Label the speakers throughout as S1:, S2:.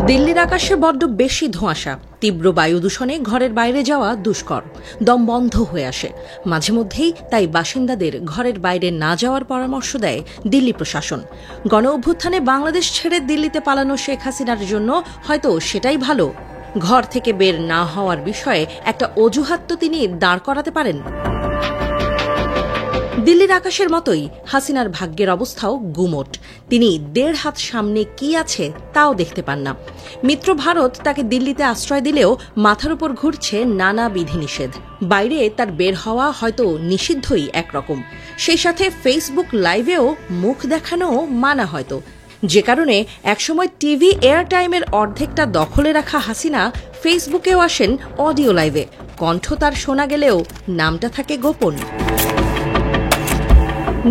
S1: দিল্লির আকাশে বড্ড বেশি ধোঁয়াশা, তীব্র বায়ু দূষণে ঘরের বাইরে যাওয়া দুষ্কর, দম বন্ধ হয়ে আসে। মাঝে মধ্যেই তাই বাসিন্দাদের ঘরের বাইরে না যাওয়ার পরামর্শ দেয় দিল্লি প্রশাসন। গণ অভ্যুত্থানে বাংলাদেশ ছেড়ে দিল্লিতে পালানো শেখ হাসিনার জন্য হয়তো সেটাই ভালো। ঘর থেকে বের না হওয়ার বিষয়ে একটা অজুহাত তো তিনি দাঁড় করাতে পারেন। দিল্লির আকাশের মতোই হাসিনার ভাগ্যের অবস্থাও গুমোট। তিনি 1.5 হাত সামনে কি আছে তাও দেখতে পান না। মিত্র ভারত তাকে দিল্লিতে আশ্রয় দিলেও মাথার উপর ঘুরছে নানা বিধিনিষেধ। বাইরে তার বের হওয়া হয়তো নিষিদ্ধই একরকম, সেই সাথে ফেসবুক লাইভেও মুখ দেখানো মানা হয়তো। যে কারণে একসময় টিভি এয়ার টাইমের অর্ধেকটা দখলে রাখা হাসিনা ফেসবুকেও আসেন অডিও লাইভে। কণ্ঠ তার শোনা গেলেও নামটা থাকে গোপন।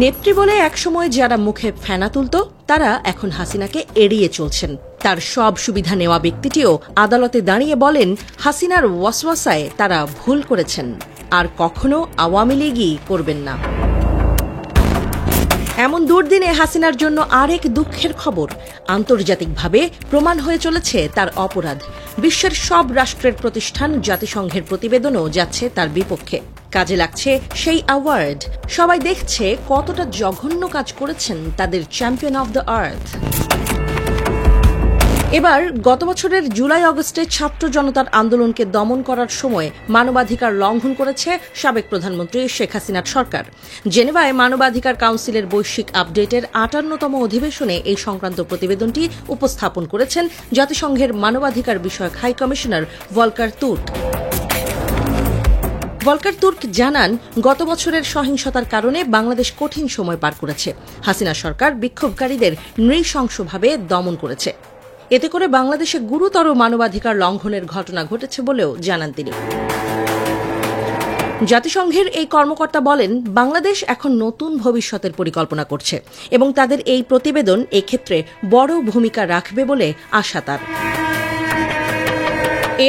S1: নেত্রী বলে একসময় যারা মুখে ফেনা তুলত, তারা এখন হাসিনাকে এড়িয়ে চলছেন। তার সব সুবিধা নেওয়া ব্যক্তিটিও আদালতে দাঁড়িয়ে বলেন, হাসিনার ওয়াসওয়াসায় তারা ভুল করেছেন, আর কখনো আওয়ামী লীগই করবেন না। এমন দুর্দিনে হাসিনার জন্য আরেক দুঃখের খবর। আন্তর্জাতিকভাবে প্রমাণ হয়ে চলেছে তার অপরাধ। বিশ্বের সব রাষ্ট্রের প্রতিষ্ঠান, জাতিসংঘের প্রতিবেদনও যাচ্ছে তার বিপক্ষে। কাজে লাগছে সেই অ্যাওয়ার্ড। সবাই দেখছে কতটা জঘন্য কাজ করেছেন তাদের চ্যাম্পিয়ন অব দ্য আর্থ। এবার গত বছরের জুলাই আগস্টে ছাত্র জনতার আন্দোলনকে দমন করার সময় মানবাধিকার লঙ্ঘন করেছে সাবেক প্রধানমন্ত্রী শেখ হাসিনার সরকার। জেনেভায় মানবাধিকার কাউন্সিলের বৈশ্বিক আপডেটের 58তম অধিবেশনে এই সংক্রান্ত প্রতিবেদনটি উপস্থাপন করেছেন জাতিসংঘের মানবাধিকার বিষয়ক high commissioner Volker Turk. Volker Turk জানান, গত বছরের সহিংসতার কারণে বাংলাদেশ কঠিন সময় পার করেছে। হাসিনা সরকার বিক্ষোভকারীদের নৃশংসভাবে দমন করেছে। এতে করে বাংলাদেশে গুরুতর মানবাধিকার লঙ্ঘনের ঘটনা ঘটেছে বলেও জানান তিনি। জাতিসংঘের এই কর্মকর্তা বলেন, বাংলাদেশ এখন নতুন ভবিষ্যতের পরিকল্পনা করছে এবং তাদের এই প্রতিবেদন এক্ষেত্রে বড় ভূমিকা রাখবে বলে আশা তার।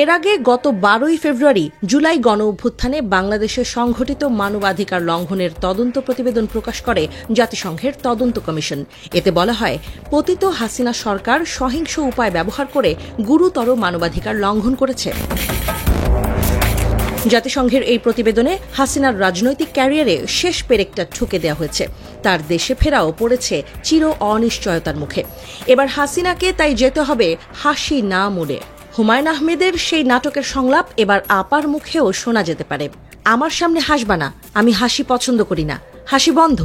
S1: এর আগে গত 12ই ফেব্রুয়ারি জুলাই গণ অভ্যুত্থানে বাংলাদেশে সংঘটিত মানবাধিকার লঙ্ঘনের তদন্ত প্রতিবেদন প্রকাশ করে জাতিসংঘের তদন্ত কমিশন। এতে বলা হয়, পতিত হাসিনা সরকার সহিংস উপায় ব্যবহার করে গুরুতর মানবাধিকার লঙ্ঘন করেছে। জাতিসংঘের এই প্রতিবেদনে হাসিনার রাজনৈতিক ক্যারিয়ারে শেষ পেরেকটা ঠুকে দেওয়া হয়েছে। তার দেশে ফেরাও পড়েছে চির অনিশ্চয়তার মুখে। এবার হাসিনাকে তাই যেতে হবে হাসি না মুড়ে। হুমায়ুন আহমেদের সেই নাটকের সংলাপ এবার আপার মুখেও শোনা যেতে পারে, আমার সামনে হাসবা না, আমি হাসি পছন্দ করি না, হাসি বন্ধ।